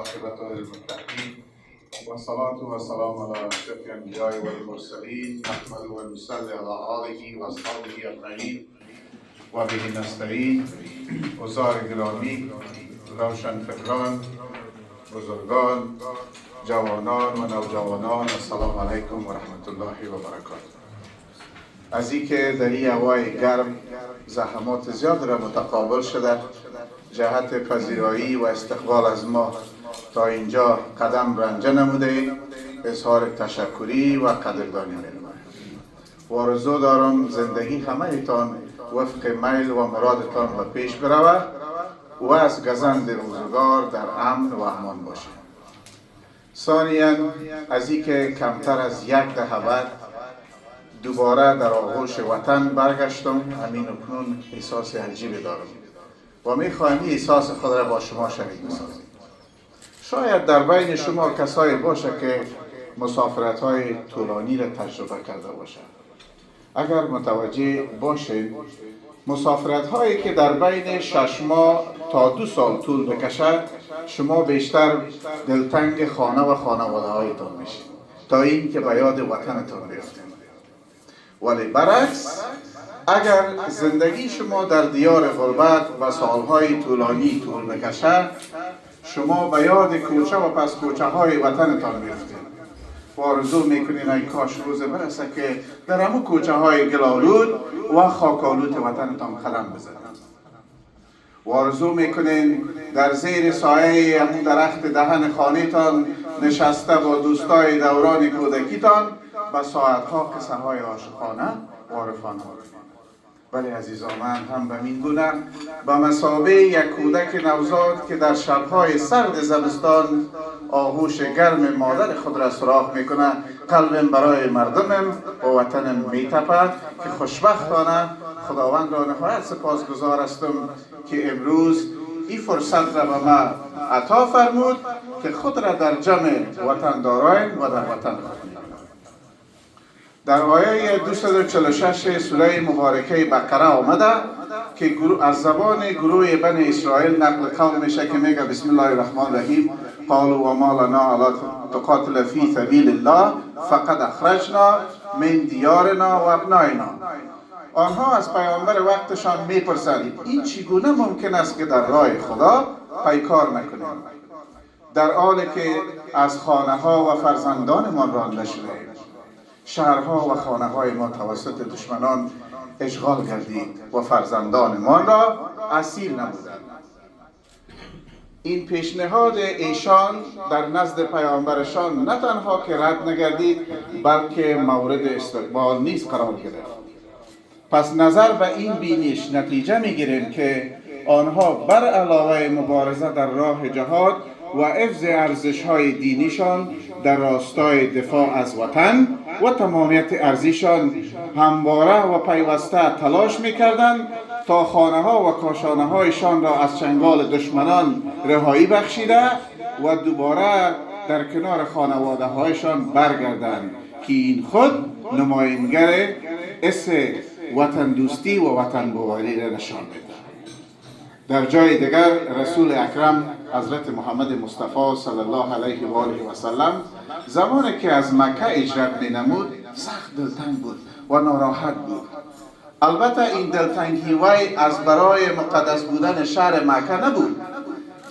والعاقبة للمتقين والصلاة والسلام على أشرف الأنبياء والمرسلين نحمده ونصلي على آله وأصحابه أجمعين وبه نستعين. حضار گرامی، روشنفکران، بزرگان، جوانان و نوجوانان، السلام علیکم و رحمت الله و برکاته. از اینکه در این هوای گرم زحمات زیاد را متقابل شده، جهت پذیرایی و استقبال از ما تا اینجا قدم رنجه نموده، اظهار تشکری و قدردانی می‌نمایم. و آرزو دارم زندگی همه ایتان وفق میل و مرادتان به پیش برود و از گزند روزگار در امن و امان باشه. ثانیاً از اینکه کمتر از یک دهه بعد دوباره در آغوش وطن برگشتم، همین اکنون احساس عجیبی دارم و میخواهم این احساس خود را با شما شریک بسازم. شاید در بین شما کسایی باشه که مسافرت های طولانی را تجربه کرده باشه. اگر متوجه باشید، مسافرت هایی که در بین 6 ماه تا 2 سال طول بکشد، شما بیشتر دلتنگ خانه و خانواده هایتان میشید تا این که به یاد وطنتان بیفتید. ولی برعکس، اگر زندگی شما در دیار غربت و سالهای طولانی طول بکشد، شما به یاد کوچه و پس کوچه های وطنتان بیفتید و آرزو میکنین ای کاش روز برسه که در همون کوچه های گلالود و خاکالود وطنتان قدم بزنید. و آرزو میکنین در زیر سایه همون درخت دهن خانه‌تان نشسته با دوستای دوران کودکیتان و ساعتها قصه های عاشقانه و عارفانه بکنید. ولی عزیزان، من هم به این گونه به مثابه یک کودک نوزاد که در شبهای سرد زمستان آغوش گرم مادر خود را سراغ میکنه، قلبم برای مردمم و وطنم میتپد که خوشبختانه خداوند را نهایت سپاسگزار هستم که امروز این فرصت را به من عطا فرمود که خود را در جمع وطنداران و در وطن خود. در آیه 246 سوره مبارکه بقره آمده که از زبان گروه بنی اسرائیل نقل قول میشه که میگه بسم الله الرحمن الرحیم قالوا وما لنا الا تقاتل فی سبیل الله فقد اخرجنا من دیارنا و ابنائنا. آنها از پیامبر وقتشان میپرسند این چگونه ممکن است که در راه خدا پیکار نکنیم در حالی که از خانه ها و فرزندانمان رانده شدیم. شهرها و خانه های ما توسط دشمنان اشغال گردید و فرزندانمان را اسیر نمودند. این پیشنهاد ایشان در نزد پیامبرشان نه تنها که رد نگردید بلکه مورد استقبال نیز قرار گرفت. پس نظر به این بینش نتیجه میگیریم که آنها بر علاوه مبارزه در راه جهاد و حفظ ارزش‌های دینیشان در راستای دفاع از وطن و تمامیت ارضیشان همواره و پیوسته تلاش می‌کردند تا خانه‌ها و کاشانه‌هایشان را از چنگال دشمنان رهایی بخشیده و دوباره در کنار خانواده‌هایشان برگردند که این خود نمایانگر حس وطن دوستی و وطن باوری را نشان می‌دهد. در جای دیگر رسول اکرم حضرت محمد مصطفی صلی الله علیه و آله و سلم زمانی که از مکه هجرت می‌نمود سخت دلتنگ بود و ناراحت بود. البته این دلتنگی وی از برای مقدس بودن شهر مکه نبود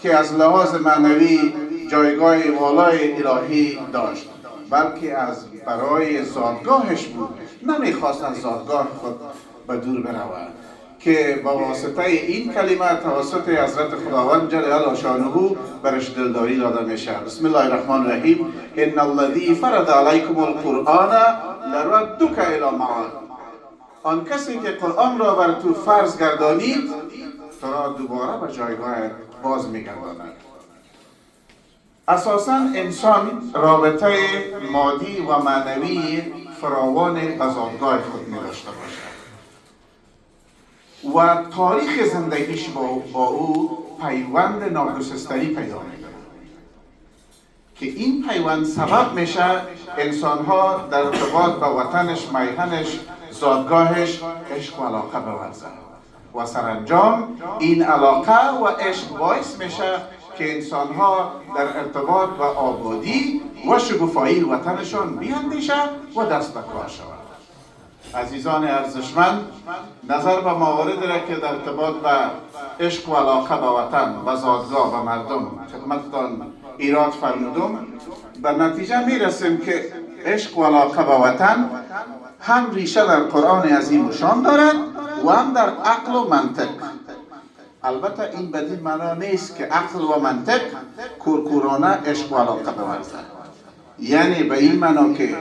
که از لحاظ معنوی جایگاه والای الهی داشت، بلکه از برای زادگاهش بود. نمیخواست از زادگاه خود به دور برود که با واسطه این کلمه توسط حضرت خداوند جل شانه برش دلداری داده میشه. بسم الله الرحمن الرحیم ان الذی فرض علیکم القرآن لردک الی معاد. آن کسی که قرآن را بر تو فرض گردانید تو را دوباره به جایگاه باز میگرداند. اساساً انسان رابطه مادی و معنوی فراوان به زادگاه خود می‌داشته باشد و تاریخ زندگیش با او پیوند ناگسستنی پیدا می‌کند که این پیوند سبب میشه انسان‌ها در ارتباط با وطنش، میهنش، زادگاهش عشق و علاقه بورزند و سرانجام این علاقه و عشق باعث میشه که انسانها در ارتباط و آبادی و شکوفایی وطنشان بیاندیشند و دست به کار شوند. عزیزان ارزشمند، نظر به مواردی را که در ارتباط به عشق و علاقه به وطن و زادگاه و مردم خدمتتان ایراد فرمودم، به نتیجه میرسیم که عشق و علاقه به وطن هم ریشه در قرآن عظیم و شان دارد و هم در عقل و منطق. البته این بدین معنا نیست که عقل و منطق کورکورانه عشق و علاقه بورزد، یعنی به این معنا که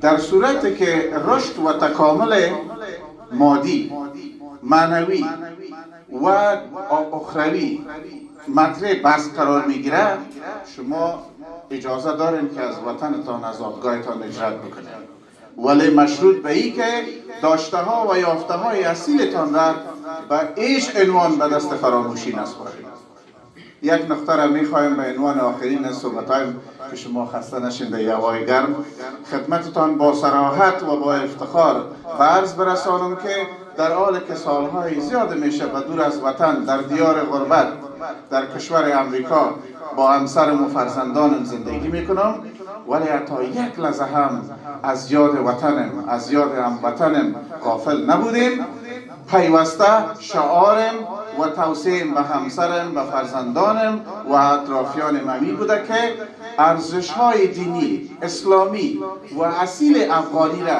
در صورتی که رشد و تکامل مادی، معنوی و اخروی مطرح بحث قرار میگیره، شما اجازه دارین که از وطنتان، از زادگاهتان هجرت بکنید، ولی مشروط به این که داشته ها و یافته های اصیلتان را به هیچ عنوان به دست فراموشی نسپارید. یک نقطه را میخوایم به عنوان آخرین صحبتایم که شما خسته نشین در هوای گرم خدمتتان با صراحت و با افتخار به عرض برسانم که در حالی که سالهای زیاد میشه به دور از وطن در دیار غربت در کشور امریکا با همسرم و فرزندانم زندگی میکنم، ولی حتی یک لحظه هم از یاد وطنم، از یاد هموطنم غافل نبودیم. پیوسته شعارم و توصیم به همسرم، به فرزندانم و اطرافیان ممی بوده که ارزش‌های دینی، اسلامی و اصیل افغانی را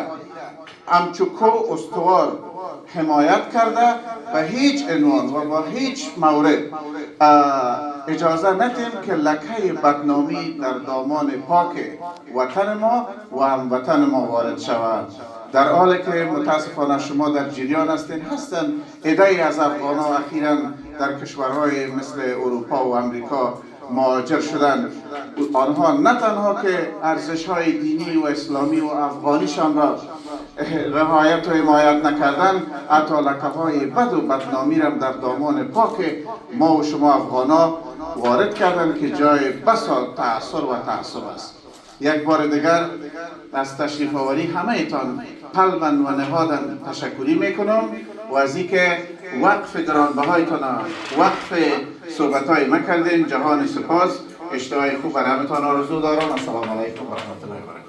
همچو استوار حمایت کرده به هیچ عنوان و با هیچ مورد اجازه ندیم که لکه بدنامی در دامان پاک وطن ما و هموطن ما وارد شود. در حالی که متاسفانه شما در جریان هستند عده‌ای از افغان‌ها اخیراً در کشورهای مثل اروپا و امریکا مهاجر شدند. آنها نه تنها که ارزش‌های دینی و اسلامی و افغانیشان را رعایت و حمایت نکردند، حتی لقب‌های بد و بدنامی را در دامان پاک ما و شما افغان‌ها وارد کردند که جای بسا تأثیر و تعصب است. یک بار دیگر از تشریف آوری همه ایتان قلباً و نهاداً تشکری میکنم و از اینکه وقف گرانبهایتان وقف صحبت‌های ما کردین. جهان سپاس. اشتهای خوب برای همتان آرزو دارم. السلام علیکم و رحمت الله و برکاته.